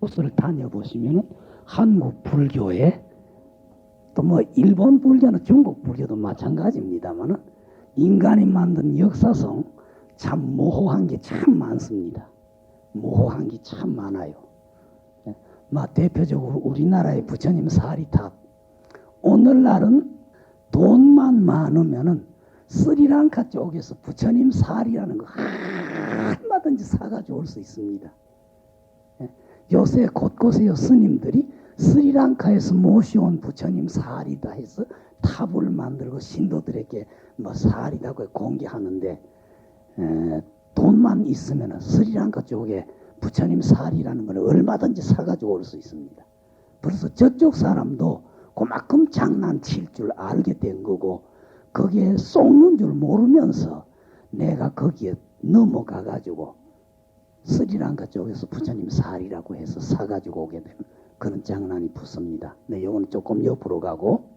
곳을 다녀보시면 한국 불교에 또 뭐 일본 불교나 중국 불교도 마찬가지입니다만은 인간이 만든 역사성 참 모호한 게 참 많습니다. 모호한 게 참 많아요. 대표적으로 우리나라의 부처님 사리탑, 오늘날은 돈만 많으면은 스리랑카 쪽에서 부처님 사리라는 거 얼마든지 사가지고 올 수 있습니다. 요새 곳곳에 스님들이 스리랑카에서 모셔온 부처님 사리다 해서 탑을 만들고 신도들에게 뭐 사리다고 공개하는데, 돈만 있으면 스리랑카 쪽에 부처님 사리라는 걸 얼마든지 사가지고 올 수 있습니다. 그래서 저쪽 사람도 그만큼 장난칠 줄 알게 된 거고, 거기에 속는 줄 모르면서 내가 거기에 넘어가 가지고 스리랑카 쪽에서 부처님 사리라고 해서 사가지고 오게 되는 그런 장난이 붙습니다. 네, 이건 조금 옆으로 가고,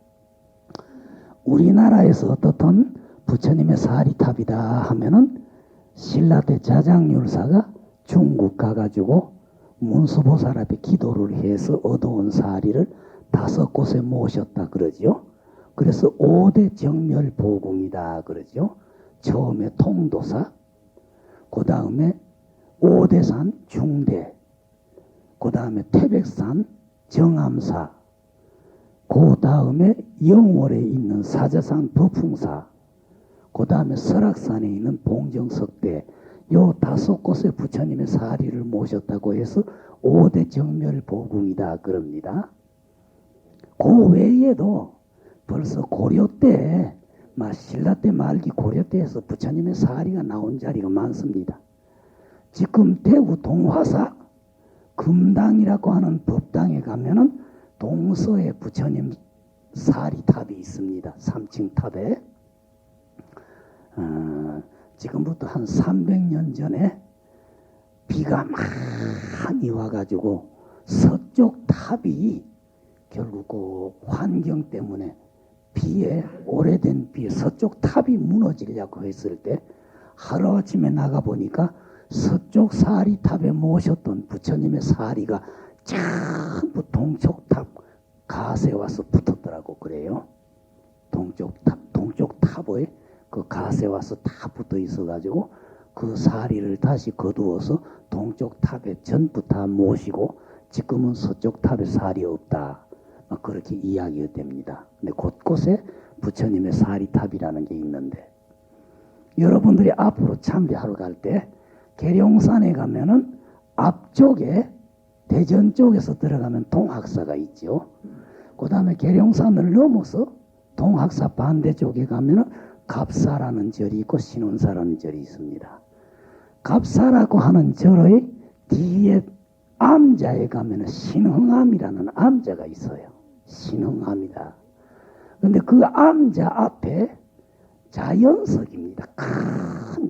우리나라에서 어떻든 부처님의 사리탑이다 하면은 신라때 자장율사가 중국 가가지고 문수보살 앞에 기도를 해서 얻어온 사리를 5곳에 모셨다 그러죠. 그래서 5대 정멸보궁이다 그러죠. 처음에 통도사, 그 다음에 오대산 중대, 그 다음에 태백산 정암사, 그 다음에 영월에 있는 사자산 법풍사, 그 다음에 설악산에 있는 봉정석대, 요 5곳에 부처님의 사리를 모셨다고 해서 5대 정멸보궁이다 그럽니다. 그 외에도 벌써 고려 때, 신라 때 말기 고려 때에서 부처님의 사리가 나온 자리가 많습니다. 지금 대구 동화사 금당이라고 하는 법당에 가면은 동서에 부처님 사리탑이 있습니다. 3층 탑에. 지금부터 한 300년 전에 비가 많이 와가지고 서쪽 탑이 결국 그 환경 때문에 오래된 비에 서쪽 탑이 무너지려고 했을 때 하루아침에 나가보니까 서쪽 사리탑에 모셨던 부처님의 사리가 전부 동쪽 탑 가세에 와서 붙었더라고 그래요. 동쪽 탑에 그 가세에 와서 다 붙어 있어가지고 그 사리를 다시 거두어서 동쪽 탑에 전부 다 모시고 지금은 서쪽 탑에 살이 없다. 그렇게 이야기가 됩니다. 근데 곳곳에 부처님의 사리탑이라는 게 있는데, 여러분들이 앞으로 참배하러 갈 때 계룡산에 가면은 앞쪽에 대전 쪽에서 들어가면 동학사가 있죠. 그 다음에 계룡산을 넘어서 동학사 반대쪽에 가면은 갑사라는 절이 있고 신원사라는 절이 있습니다. 갑사라고 하는 절의 뒤에 암자에 가면은 신흥암이라는 암자가 있어요. 신흥암이다. 근데 그 암자 앞에 자연석입니다. 큰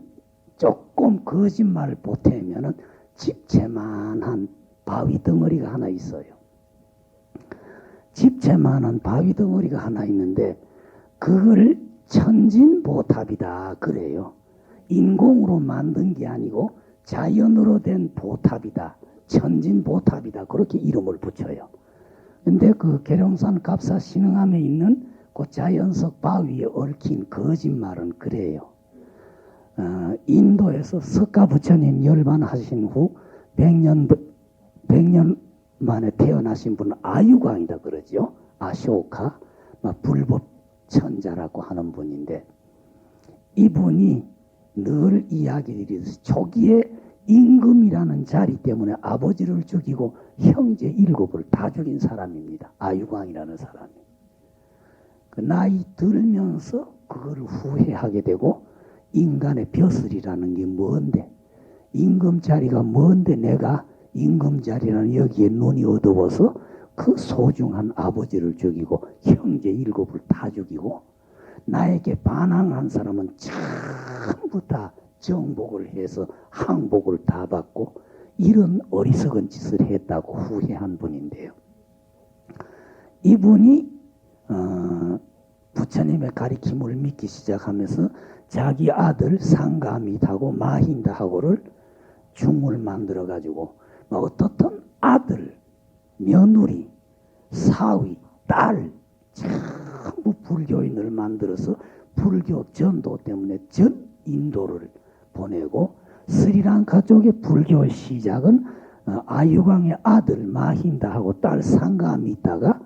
조금 거짓말을 보태면은 집채만한 바위 덩어리가 하나 있어요. 집채만한 바위 덩어리가 하나 있는데 그걸 천진보탑이다 그래요. 인공으로 만든 게 아니고 자연으로 된 보탑이다. 천진보탑이다. 그렇게 이름을 붙여요. 근데 그 계룡산 갑사 신흥암에 있는 그 자연석 바위에 얽힌 거짓말은 그래요. 인도에서 석가 부처님 열반하신 후 100년 만에 태어나신 분은 아유광이다 그러죠. 아쇼카, 불법천자라고 하는 분인데, 이분이 늘 이야기드리듯이 초기에 임금이라는 자리 때문에 아버지를 죽이고 형제 7을 다 죽인 사람입니다. 아유광이라는 사람이. 그 나이 들면서 그걸 후회하게 되고, 인간의 벼슬이라는 게 뭔데, 임금 자리가 뭔데 내가 임금 자리라는 여기에 눈이 어두워서 그 소중한 아버지를 죽이고 형제 7을 다 죽이고 나에게 반항한 사람은 전부 다 정복을 해서 항복을 다 받고 이런 어리석은 짓을 했다고 후회한 분인데요. 이분이 부처님의 가리킴을 믿기 시작하면서 자기 아들 상가밋하고 마힌다하고를 중을 만들어 가지고 뭐 어떻든 아들, 며느리, 사위, 딸 전부 불교인을 만들어서 불교 전도 때문에 전 인도를 보내고, 스리랑카 쪽의 불교 시작은 아유광의 아들 마힌다하고 딸 상가암이 있다가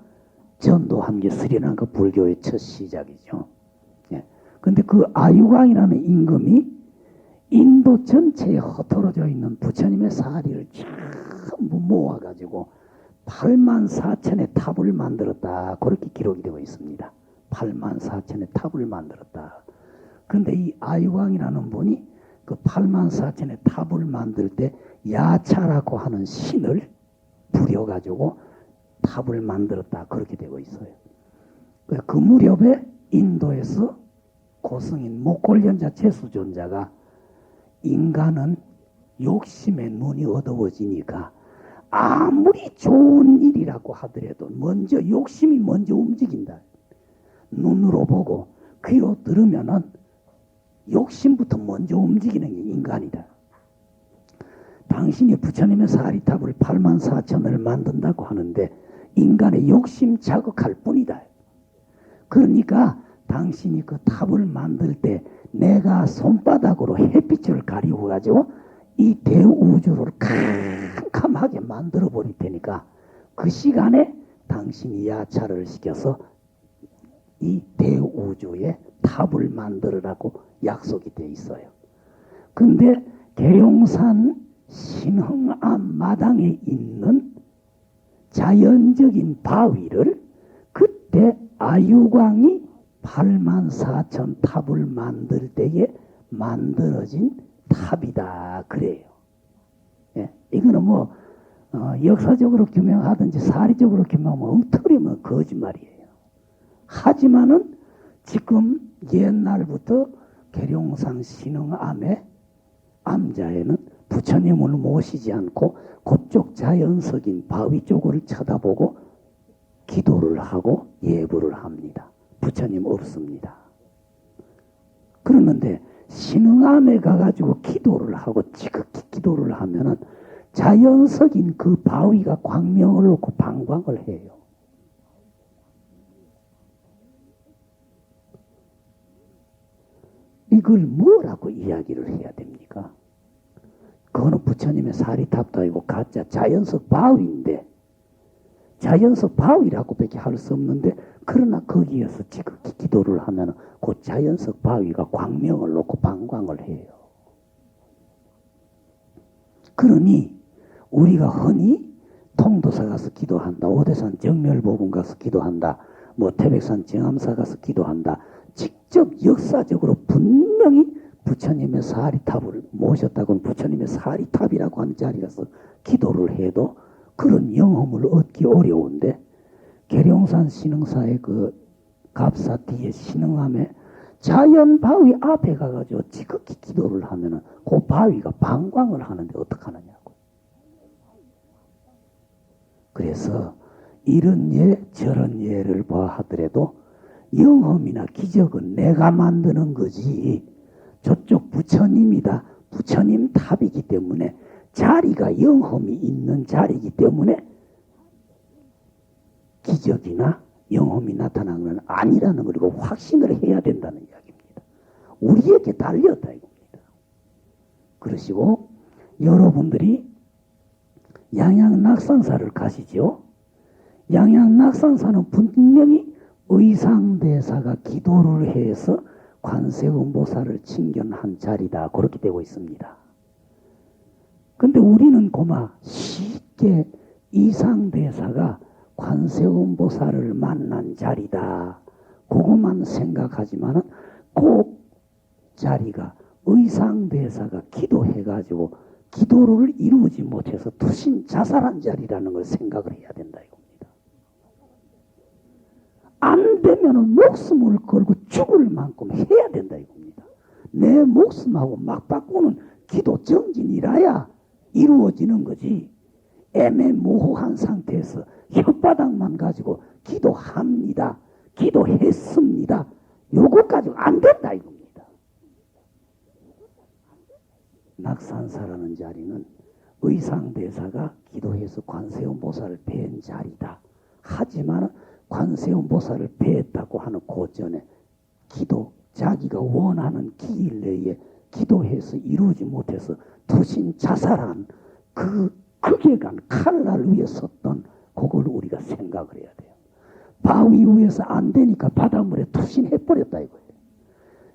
전도한 게 스리랑카 불교의 첫 시작이죠. 예. 근데 그 아유광이라는 임금이 인도 전체에 흩어져 있는 부처님의 사리를 전부 모아가지고 84,000의 탑을 만들었다. 그렇게 기록이 되고 있습니다. 84,000의 탑을 만들었다. 근데 이 아유광이라는 분이 그 84,000의 탑을 만들 때 야차라고 하는 신을 부려가지고 탑을 만들었다. 그렇게 되고 있어요. 그 무렵에 인도에서 고승인 목골련자 재수존자가 인간은 욕심에 눈이 어두워지니까 아무리 좋은 일이라고 하더라도 먼저 욕심이 먼저 움직인다. 눈으로 보고 귀로 들으면은 욕심부터 먼저 움직이는 게 인간이다. 당신이 부처님의 사리탑을 84,000을 만든다고 하는데 인간의 욕심 자극할 뿐이다. 그러니까 당신이 그 탑을 만들 때 내가 손바닥으로 햇빛을 가리고 가지고 이 대우주를 캄캄하게 만들어 버릴 테니까 그 시간에 당신이 야차를 시켜서 이 대우주에 탑을 만들으라고 약속이 돼 있어요. 근데 계룡산 신흥암 마당에 있는 자연적인 바위를 그때 아유광이 84,000 탑을 만들 때에 만들어진 탑이다 그래요. 예, 이거는 뭐 역사적으로 규명하든지 사리적으로 규명하면 엉터리면 거짓말이에요. 하지만은 지금 옛날부터 계룡산 신흥암의 암자에는 부처님을 모시지 않고 그쪽 자연석인 바위 쪽을 쳐다보고 기도를 하고 예불을 합니다. 부처님 없습니다. 그러는데 신흥암에 가가지고 기도를 하고 지극히 기도를 하면은 자연석인 그 바위가 광명을 놓고 방광을 해요. 이걸 뭐라고 이야기를 해야 됩니까? 그거는 부처님의 사리탑도 아니고 가짜 자연석 바위인데, 자연석 바위라고 밖에 할 수 없는데, 그러나 거기에서 지극히 기도를 하면 그 자연석 바위가 광명을 놓고 방광을 해요. 그러니 우리가 흔히 통도사 가서 기도한다, 오대산 정멸보분 가서 기도한다, 뭐 태백산 정암사 가서 기도한다, 직접 역사적으로 분명히 부처님의 사리탑을 모셨다고는 부처님의 사리탑이라고 하는 자리 가서 기도를 해도 그런 영험을 얻기 어려운데, 계룡산 신흥사의 그 갑사 뒤에 신흥암에 자연 바위 앞에 가가지고 지극히 기도를 하면은 그 바위가 방광을 하는데 어떡하느냐고. 그래서 이런 예 저런 예를 보아하더라도 영험이나 기적은 내가 만드는 거지 저쪽 부처님이다, 부처님 탑이기 때문에 자리가 영험이 있는 자리이기 때문에 기적이나 영험이 나타나는 건 아니라는 걸 확신을 해야 된다는 이야기입니다. 우리에게 달렸다 이겁니다. 그러시고 여러분들이 양양낙산사를 가시죠. 양양낙산사는 분명히 의상대사가 기도를 해서 관세음보살을 칭견한 자리다 그렇게 되고 있습니다. 근데 우리는 고마 쉽게 이상대사가 관세음보살을 만난 자리다 그것만 생각하지만은 그 자리가 의상대사가 기도해가지고 기도를 이루지 못해서 투신 자살한 자리라는 걸 생각을 해야 된다 이겁니다. 안 되면은 목숨을 걸고 죽을 만큼 해야 된다 이겁니다. 내 목숨하고 맞바꾸는 기도 정진이라야 이루어지는 거지. 애매모호한 상태에서 혓바닥만 가지고 기도합니다, 기도했습니다, 요거 가지고 안 된다 이겁니다. 낙산사라는 자리는 의상대사가 기도해서 관세음보살을 뵌 자리다. 하지만 관세음보살을 뵀다고 하는 고전에 기도, 자기가 원하는 기일 내에 기도해서 이루지 못해서 투신 자살한 그 극에 간 칼날 위에 섰던 그걸 우리가 생각을 해야 돼요. 바위 위에서 안 되니까 바닷물에 투신해버렸다 이거예요.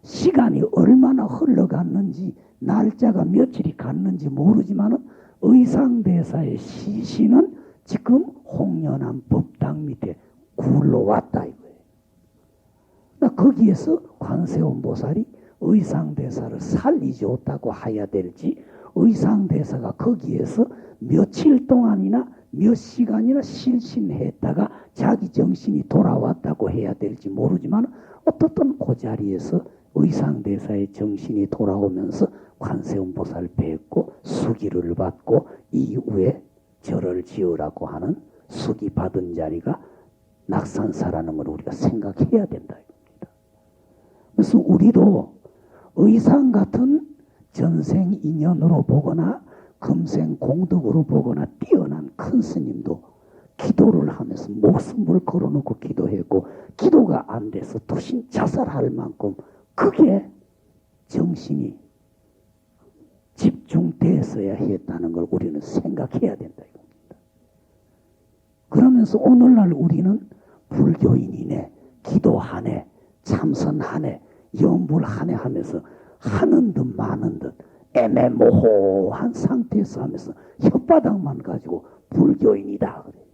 시간이 얼마나 흘러갔는지 날짜가 며칠이 갔는지 모르지만 의상대사의 시신은 지금 홍련암 법당 밑에 굴러왔다 이거예요. 거기에서 관세음보살이 의상대사를 살리줬다고 해야 될지, 의상대사가 거기에서 며칠 동안이나 몇 시간이나 실신했다가 자기 정신이 돌아왔다고 해야 될지 모르지만 어떻든 그 자리에서 의상대사의 정신이 돌아오면서 관세음보살 뵙고 수기를 받고 이후에 절을 지으라고 하는 수기 받은 자리가 낙산사라는 걸 우리가 생각해야 된다 이겁니다. 그래서 우리도 의상 같은 전생 인연으로 보거나 금생 공덕으로 보거나 뛰어난 큰 스님도 기도를 하면서 목숨을 걸어놓고 기도했고 기도가 안 돼서 투신 자살할 만큼 그게 정신이 집중됐어야 했다는 걸 우리는 생각해야 된다 이겁니다. 그러면서 오늘날 우리는 불교인이네, 기도하네, 참선하네, 염불하네 하면서 하는 듯 마는 듯 애매모호한 상태에서 하면서 혓바닥만 가지고 불교인이다 그래요.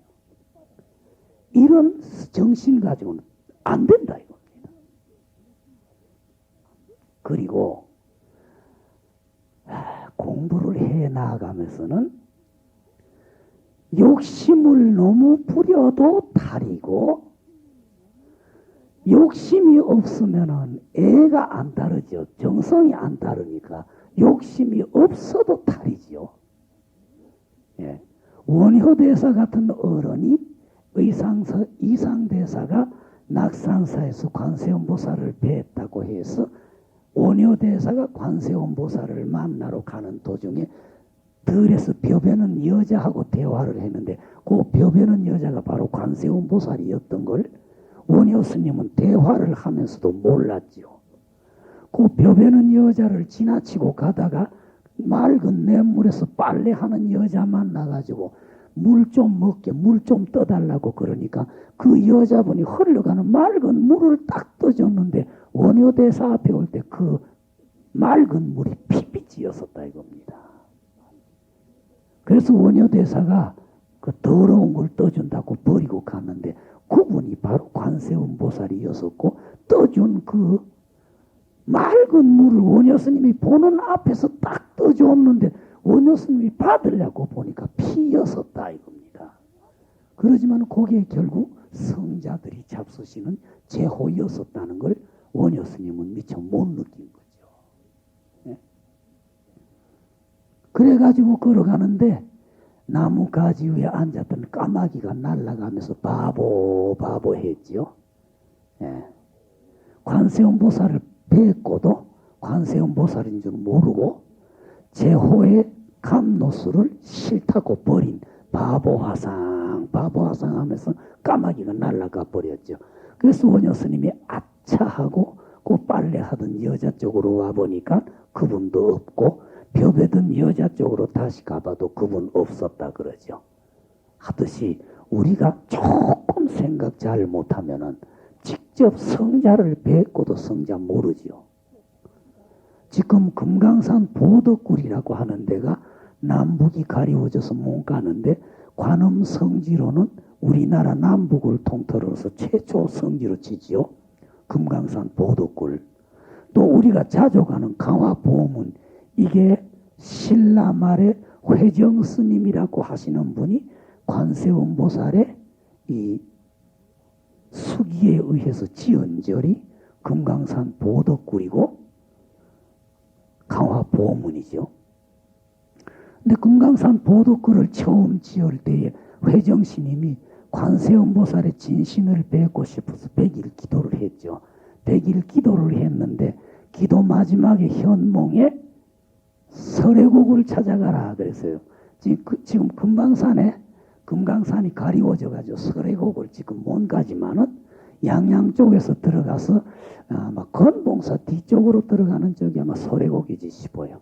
이런 정신 가지고는 안 된다 이겁니다. 그리고 공부를 해 나가면서는 욕심을 너무 부려도 탈이고 욕심이 없으면은 애가 안 다르죠. 정성이 안 다르니까 욕심이 없어도 탈이지요. 예. 원효대사 같은 어른이 이상대사가 낙산사에서 관세음보살을 뵀다고 해서 원효대사가 관세음보살을 만나러 가는 도중에 들에서 벼베는 여자하고 대화를 했는데 그 벼베는 여자가 바로 관세음보살이었던 걸 원효 스님은 대화를 하면서도 몰랐지요. 그 벼베는 여자를 지나치고 가다가 맑은 냇물에서 빨래하는 여자 만나가지고 물 좀 먹게, 물 좀 떠달라고 그러니까 그 여자분이 흘러가는 맑은 물을 딱 떠줬는데 원효대사 앞에 올 때 그 맑은 물이 피빛이었었다 이겁니다. 그래서 원효대사가 그 더러운 걸 떠준다고 버리고 갔는데 그분이 바로 관세음보살이었었고 떠준 그 맑은 물을 원효스님이 보는 앞에서 딱 떠줬는데 원효스님이 받으려고 보니까 피였었다 이겁니다. 그러지만 거기에 결국 성자들이 잡수시는 제호였었다는 걸 원효스님은 미처 못 느낀 거죠. 네? 그래가지고 걸어가는데 나무 가지 위에 앉았던 까마귀가 날아가면서 바보 했지요. 예. 관세음보살을 뵙고도 관세음보살인 줄 모르고 제호의 감노수를 싫다고 버린 바보화상 하면서 까마귀가 날아가 버렸죠. 그래서 원효스님이 아차하고 그 빨래하던 여자 쪽으로 와보니까 그분도 없고 벼베던 여자 쪽으로 다시 가봐도 그분 없었다 그러죠. 하듯이 우리가 조금 생각 잘 못하면은 직접 성자를 뵙고도 성자 모르지요. 지금 금강산 보덕굴이라고 하는 데가 남북이 가리워져서 못 가는데 관음 성지로는 우리나라 남북을 통틀어서 최초 성지로 치지요. 금강산 보덕굴. 또 우리가 자주 가는 강화보문, 이게 신라 말에 회정스님이라고 하시는 분이 관세음보살의 이 수기에 의해서 지은 절이 금강산 보덕굴이고 강화보문이죠. 근데 금강산 보덕굴을 처음 지을 때에 회정스님이 관세음보살의 진신을 뵙고 싶어서 100일 기도를 했죠. 100일 기도를 했는데 기도 마지막에 현몽에 설해국을 찾아가라 그랬어요. 지금 금강산이 가리워져 가지고 설해곡을 지금 못 가지만은 양양 쪽에서 들어가서 아마 건봉사 뒤쪽으로 들어가는 쪽이 아마 설해곡이지 싶어요.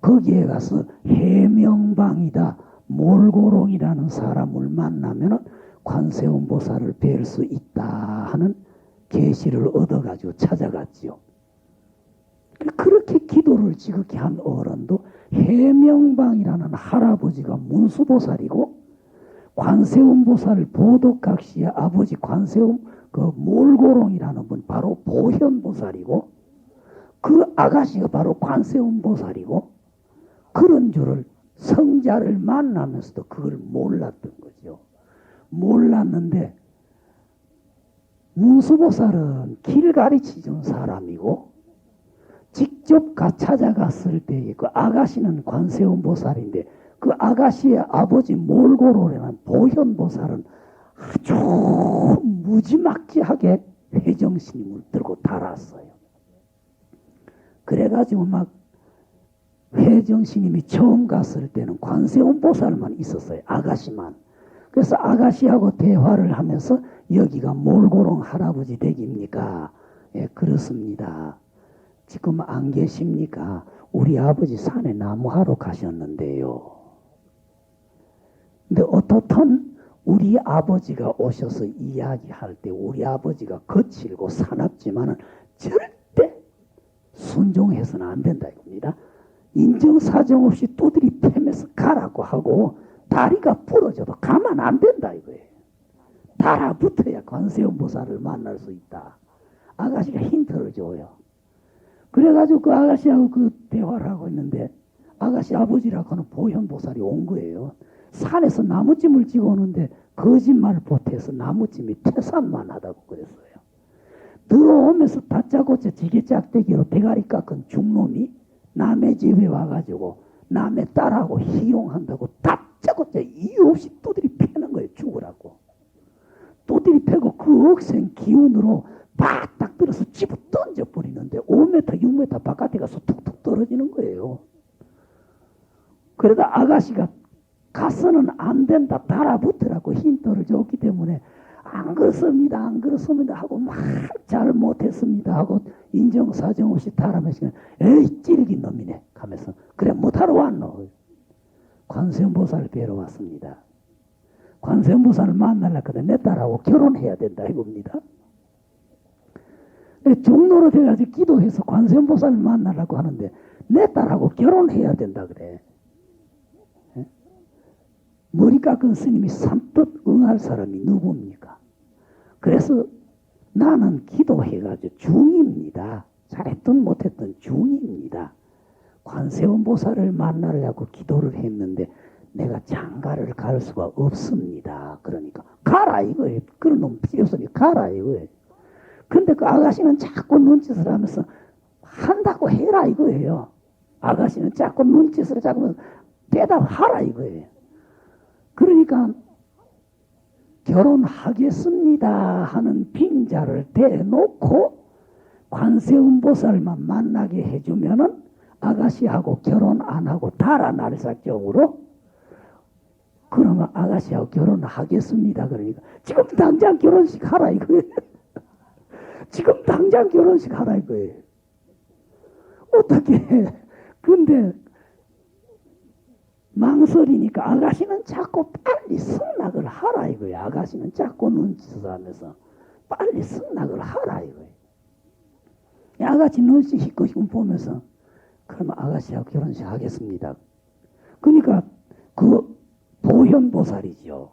거기에 가서 해명방이다 몰고롱이라는 사람을 만나면은 관세음 보살을 뵐 수 있다 하는 계시를 얻어가지고 찾아갔지요. 그렇게 기도를 지극히 한 어른도 해명방이라는 할아버지가 문수보살이고 관세음 보살 보덕각시의 아버지 관세음 그 몰고롱이라는 분 바로 보현보살이고 그 아가씨가 바로 관세음 보살이고 그런 줄을 성자를 만나면서도 그걸 몰랐던 거죠. 몰랐는데 문수보살은 길 가르치준 사람이고 직접 찾아갔을 때 그 아가씨는 관세음 보살인데 그 아가씨의 아버지 몰고로라는 보현보살은 아주 무지막지하게 회정스님을 들고 달았어요. 그래가지고 막 회정스님이 처음 갔을 때는 관세음 보살만 있었어요. 아가씨만. 그래서 아가씨하고 대화를 하면서 여기가 몰고롱 할아버지 댁입니까? 예, 그렇습니다. 지금 안 계십니까? 우리 아버지 산에 나무하러 가셨는데요. 근데 어떻든 우리 아버지가 오셔서 이야기할 때 우리 아버지가 거칠고 사납지만은 절대 순종해서는 안 된다 이겁니다. 인정사정 없이 두드리 패면서 가라고 하고 다리가 부러져도 가만 안 된다 이거예요. 달아붙어야 관세음 보살을 만날 수 있다. 아가씨가 힌트를 줘요. 그래가지고 그 아가씨하고 그 대화를 하고 있는데 아가씨 아버지라고 하는 보현보살이 온 거예요. 산에서 나무찜을 지고 오는데 거짓말을 보태서 나무찜이 태산만 하다고 그랬어요. 들어오면서 다짜고짜 지게짝대기로 대가리 깎은 중놈이 남의 집에 와가지고 남의 딸하고 희롱한다고 다짜고짜 이유 없이 두드리 패는 거예요. 죽으라고. 두드리 패고 그 억센 기운으로 바딱 들어서 집어 던져버리는데 5m 6m 바깥에 가서 툭툭 떨어지는 거예요. 그러다 아가씨가 가서는 안 된다 달아붙으라고 힌트를 줬기 때문에 안 그렇습니다 안 그렇습니다 하고 막 잘못했습니다 하고 인정사정 없이 달아면서 에이 찌르긴 놈이네 하면서 그래 못하러 왔노. 관세음보살을 뵈러 왔습니다. 관세음보살을 만나려고 하면 내 딸하고 결혼해야 된다 이겁니다. 종로로 돼가지고 기도해서 관세음보살을 만나려고 하는데 내 딸하고 결혼해야 된다 그래. 머리 깎은 스님이 산뜻 응할 사람이 누굽니까? 그래서 나는 기도해가지고 중입니다. 잘했든 못했든 중입니다. 관세음 보살을 만나려고 기도를 했는데 내가 장가를 갈 수가 없습니다. 그러니까 가라 이거예요. 그런 놈 필요 없으니 가라 이거예요. 근데 그 아가씨는 자꾸 눈짓을 하면서 한다고 해라 이거예요. 아가씨는 자꾸 눈짓을 자꾸 대답하라 이거예요. 그러니까 결혼하겠습니다 하는 빙자를 대놓고 관세음보살만 만나게 해주면은 아가씨하고 결혼 안 하고 달아날삭적으로 그러면 아가씨하고 결혼하겠습니다. 그러니까 지금 당장 결혼식 하라 이거예요. 지금 당장 결혼식 하라 이거예요. 어떻게 해? 근데 망설이니까 아가씨는 자꾸 빨리 승낙을 하라 이거예요. 아가씨는 자꾸 눈짓을 하면서 빨리 승낙을 하라 이거예요. 아가씨 눈치 희끗희끗 보면서 그러면 아가씨하고 결혼식 하겠습니다. 그러니까 그 보현보살이죠.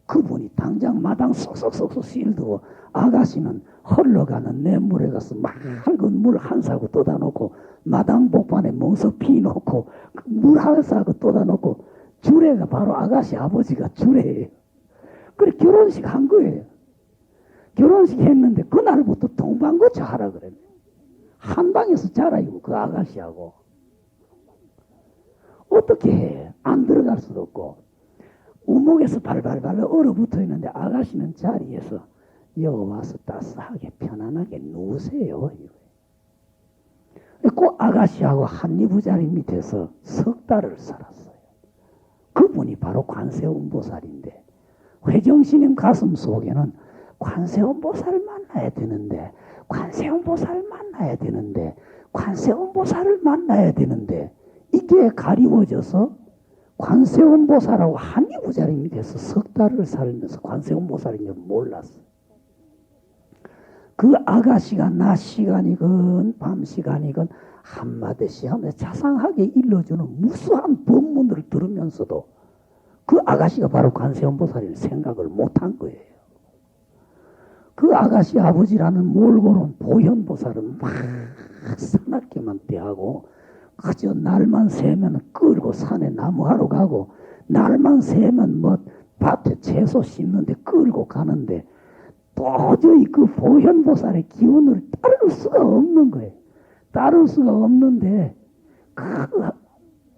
그분이 당장 마당 쏙쏙쏙쏙 실드고 아가씨는 흘러가는 냇물에 가서 맑은 물 한 사고 떠다 놓고 마당 복판에 멍석 피놓고 물 한 사고 떠다 놓고 주례가 바로 아가씨 아버지가 주례예요. 그래 결혼식 한 거예요. 결혼식 했는데 그날부터 동방거쳐 하라 그래. 한 방에서 자라 이거 그 아가씨하고 어떻게 해? 안 들어갈 수도 없고 우목에서 발발발 얼어붙어 있는데 아가씨는 자리에서 여기 와서 따스하게 편안하게 누우세요. 그 아가씨하고 한리부자리 밑에서 석 달을 살았어요. 이름이 바로 관세음보살인데 회정스님 가슴 속에는 관세음보살을 만나야 되는데 관세음보살을 만나야 되는데 관세음보살을 만나야 되는데 이게 가리워져서 관세음보살하고 한이부자리 밑에서 석 달을 살면서 관세음보살인 줄 몰랐어. 그 아가씨가 낮 시간이건 밤 시간이건 한마디씩 하면서 자상하게 일러주는 무수한 법문을 들으면서도 그 아가씨가 바로 관세음보살인 생각을 못한 거예요. 그 아가씨 아버지라는 몰골은 보현보살은 막 사납게만 대하고 그저 날만 새면 끌고 산에 나무하러 가고 날만 새면 뭐 밭에 채소 심는데 끌고 가는데 도저히 그 보현보살의 기운을 따를 수가 없는 거예요. 따를 수가 없는데 그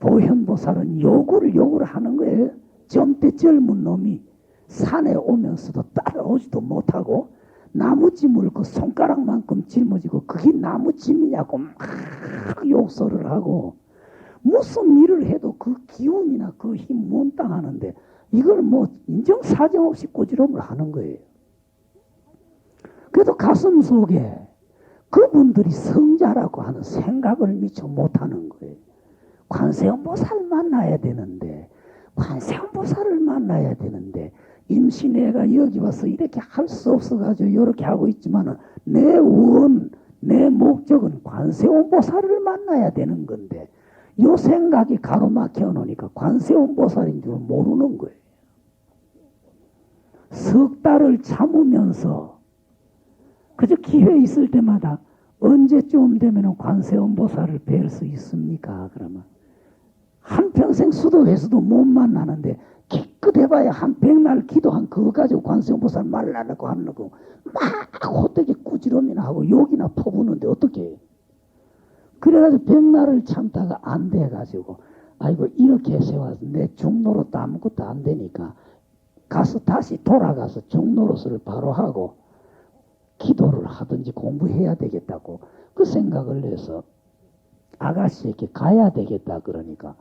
보현보살은 요구를 하는 거예요. 좀때 젊은 놈이 산에 오면서도 따라오지도 못하고 나무짐을 그 손가락만큼 짊어지고 그게 나무짐이냐고 막 욕설을 하고 무슨 일을 해도 그 기운이나 그 힘 몬땅하는데 이걸 뭐 인정사정 없이 꾸지럼을 하는 거예요. 그래도 가슴 속에 그분들이 성자라고 하는 생각을 미처 못하는 거예요. 관세음보살 만나야 되는데 관세음보살을 만나야 되는데 임신애가 여기 와서 이렇게 할 수 없어가지고 이렇게 하고 있지만 내 목적은 관세음보살을 만나야 되는 건데 요 생각이 가로막혀 놓으니까 관세음보살인 줄 모르는 거예요. 석 달을 참으면서 그저 기회 있을 때마다 언제쯤 되면 관세음보살을 뵐 수 있습니까? 그러면 한평생 수도에서도 못 만나는데 기껏 해봐야 한 100날 기도한 그거 가지고 관세음보살 말라고 하는 거 막 호되게 꾸지럼이나 하고 욕이나 퍼부는데 어떻게 해요? 그래가지고 100날을 참다가 안 돼가지고 아이고 이렇게 세워서 내 중노릇도 아무것도 안 되니까 가서 다시 돌아가서 중노릇을 바로 하고 기도를 하든지 공부해야 되겠다고 그 생각을 해서 아가씨에게 가야 되겠다 그러니까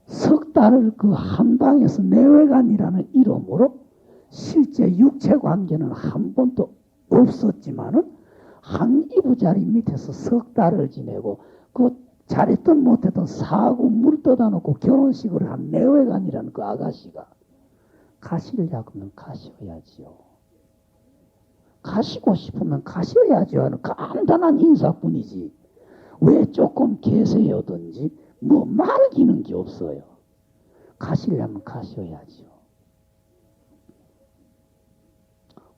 석 달을 그 한방에서 내외관이라는 이름으로 실제 육체 관계는 한 번도 없었지만은 한 이부자리 밑에서 석 달을 지내고 그 잘했든 못했든 사고 물 떠다 놓고 결혼식을 한 내외관이라는 그 아가씨가 가시려고 하면 가셔야지요. 가시고 싶으면 가셔야죠 하는 간단한 인사뿐이지 왜 조금 계세요든지 뭐 말기는 게 없어요. 가시려면 가셔야죠.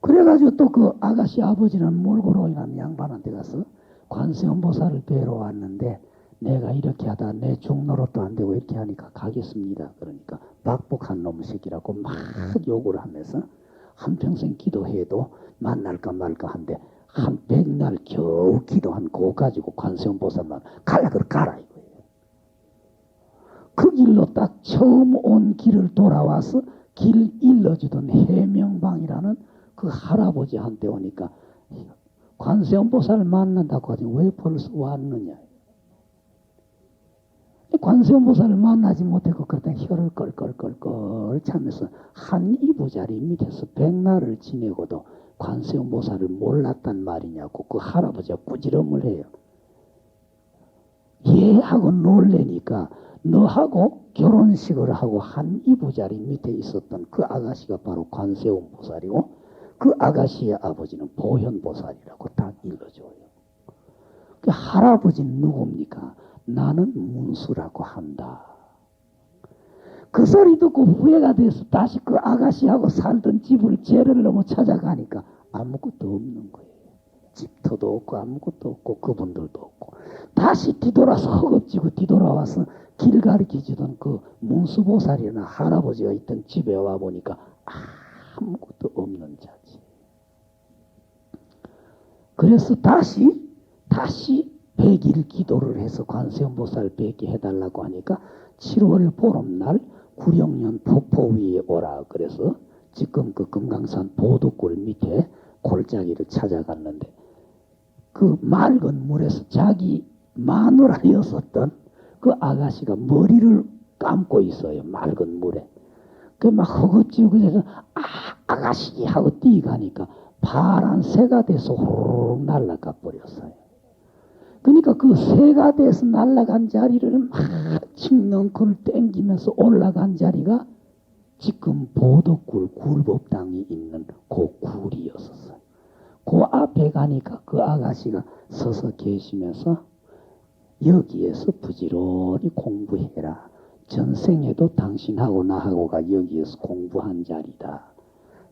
그래가지고 또 그 아가씨 아버지는 몰고로이라는 양반한테 가서 관세음보살을 뵈러 왔는데 내가 이렇게 하다 내 중노릇도 안 되고 이렇게 하니까 가겠습니다. 그러니까 박복한 놈 새끼라고 막 욕을 하면서 한평생 기도해도 만날까 말까 한데 한 100날 겨우 기도한 그거 가지고 관세음보살만 가라 그래 가라 이거예요. 그 길로 딱 처음 온 길을 돌아와서 길 일러주던 해명방이라는 그 할아버지한테 오니까 관세음보살을 만난다고 하더니 왜 벌써 왔느냐. 관세음보살을 만나지 못하고 그러다 혀를 껄껄껄껄 차면서 한 이부자리 밑에서 100날을 지내고도 관세음보살을 몰랐단 말이냐고 그 할아버지가 꾸지럼을 해요. 얘하고 놀래니까 너하고 결혼식을 하고 한 이부자리 밑에 있었던 그 아가씨가 바로 관세음보살이고 그 아가씨의 아버지는 보현보살이라고 딱 일러줘요. 그 할아버지는 누굽니까? 나는 문수라고 한다. 그 소리 듣고 후회가 돼서 다시 그 아가씨하고 살던 집을 제를 넘어 찾아가니까 아무것도 없는 거예요. 집터도 없고 아무것도 없고 그분들도 없고 다시 뒤돌아서 허겁지고 뒤돌아와서 길 가르쳐주던 그 문수보살이나 할아버지가 있던 집에 와보니까 아무것도 없는 자지. 그래서 다시 100일 기도를 해서 관세음보살 뵙게 해달라고 하니까 7월 보름날 구령년 폭포 위에 오라 그래서 지금 그 금강산 보도골 밑에 골짜기를 찾아갔는데 그 맑은 물에서 자기 마누라였었던 그 아가씨가 머리를 감고 있어요. 맑은 물에. 그 막 허겁지겁 그래서 아가씨 하고 뛰어가니까 파란 새가 돼서 호로록 날아가 버렸어요. 그러니까 그 새가 돼서 날아간 자리를 막 칡넝쿨을 땡기면서 올라간 자리가 지금 보덕굴 굴법당이 있는 그 굴이었었어요. 그 앞에 가니까 그 아가씨가 서서 계시면서 여기에서 부지런히 공부해라. 전생에도 당신하고 나하고가 여기에서 공부한 자리다.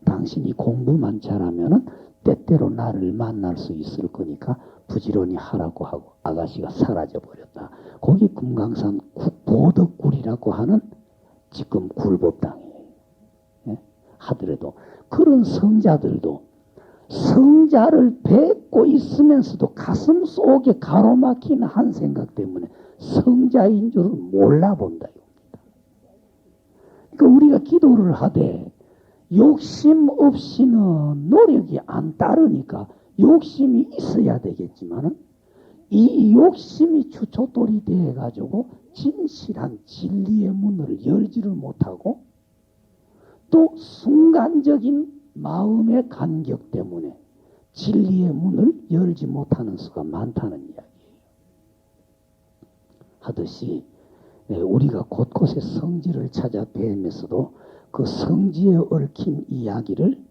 당신이 공부만 잘하면은 때때로 나를 만날 수 있을 거니까 부지런히 하라고 하고 아가씨가 사라져 버렸다. 거기 금강산 보덕굴이라고 하는 지금 굴법당이에요. 예? 하더라도 그런 성자들도 성자를 뵙고 있으면서도 가슴 속에 가로막힌 한 생각 때문에 성자인 줄을 몰라본다. 그러니까 우리가 기도를 하되 욕심 없이는 노력이 안 따르니까 욕심이 있어야 되겠지만은 이 욕심이 주춧돌이 되어가지고 진실한 진리의 문을 열지를 못하고 또 순간적인 마음의 간격 때문에 진리의 문을 열지 못하는 수가 많다는 이야기예요. 하듯이 우리가 곳곳에 성지를 찾아 뵈면서도 그 성지에 얽힌 이야기를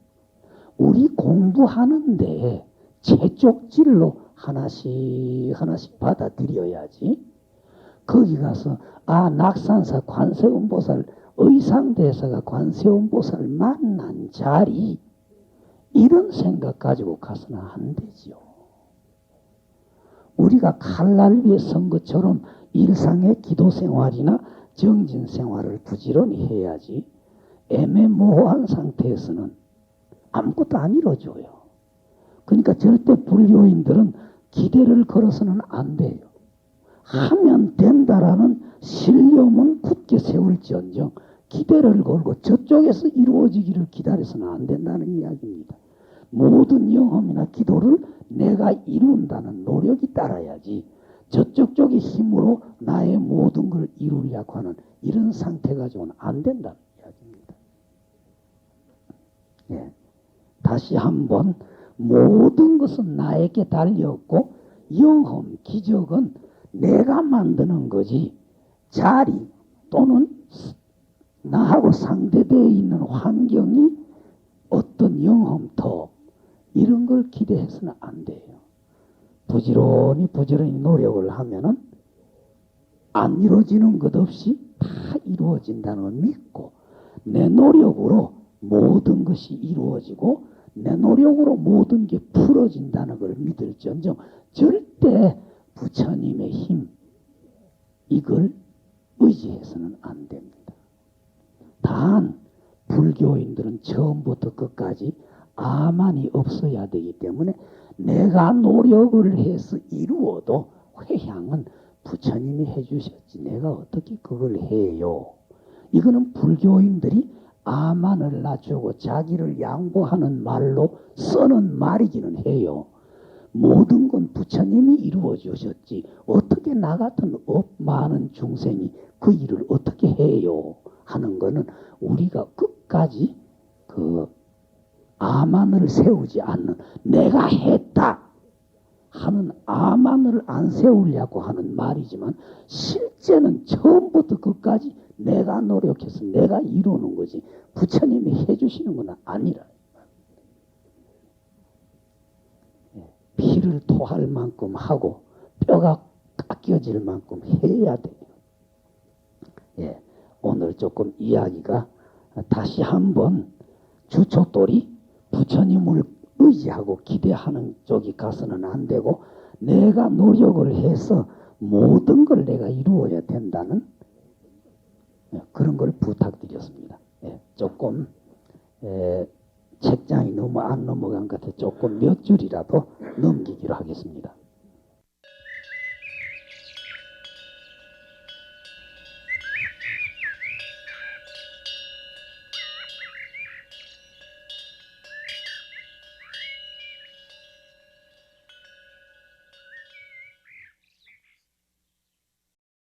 우리 공부하는데 채쪽질로 하나씩 하나씩 받아들여야지. 거기 가서 낙산사 관세음보살 의상대사가 관세음보살 만난 자리 이런 생각 가지고 가서는 안 되지요. 우리가 칼날 위에 선 것처럼 일상의 기도생활이나 정진생활을 부지런히 해야지 애매모호한 상태에서는 아무것도 안 이루어져요. 그러니까 절대 불교인들은 기대를 걸어서는 안 돼요. 하면 된다라는 신념은 굳게 세울지언정 기대를 걸고 저쪽에서 이루어지기를 기다려서는 안 된다는 이야기입니다. 모든 영험이나 기도를 내가 이룬다는 노력이 따라야지 저쪽 쪽의 힘으로 나의 모든 걸 이루려고 하는 이런 상태 가지고는 안 된다는 이야기입니다. 예. 다시 한번 모든 것은 나에게 달려있고 영험, 기적은 내가 만드는 거지 자리 또는 나하고 상대되어 있는 환경이 어떤 영험터 이런 걸 기대해서는 안 돼요. 부지런히 노력을 하면은 안 이루어지는 것 없이 다 이루어진다는 걸 믿고 내 노력으로 모든 것이 이루어지고 내 노력으로 모든 게 풀어진다는 걸 믿을지언정 절대 부처님의 힘 이걸 의지해서는 안 됩니다. 단 불교인들은 처음부터 끝까지 아만이 없어야 되기 때문에 내가 노력을 해서 이루어도 회향은 부처님이 해주셨지 내가 어떻게 그걸 해요. 이거는 불교인들이 아만을 낮추고 자기를 양보하는 말로 쓰는 말이기는 해요. 모든 건 부처님이 이루어 주셨지 어떻게 나 같은 많은 중생이 그 일을 어떻게 해요 하는 거는 우리가 끝까지 그 아만을 세우지 않는 내가 했다 하는 아만을 안 세우려고 하는 말이지만 실제는 처음부터 끝까지 내가 노력해서 내가 이루는 거지 부처님이 해주시는 건 아니라. 피를 토할 만큼 하고 뼈가 깎여질 만큼 해야 돼요. 예, 오늘 조금 이야기가 다시 한번 주춧돌이 부처님을 의지하고 기대하는 쪽이 가서는 안 되고 내가 노력을 해서 모든 걸 내가 이루어야 된다는 그런 걸 부탁드렸습니다. 조금 책장이 너무 안 넘어간 것 같아 조금 몇 줄이라도 넘기기로 하겠습니다.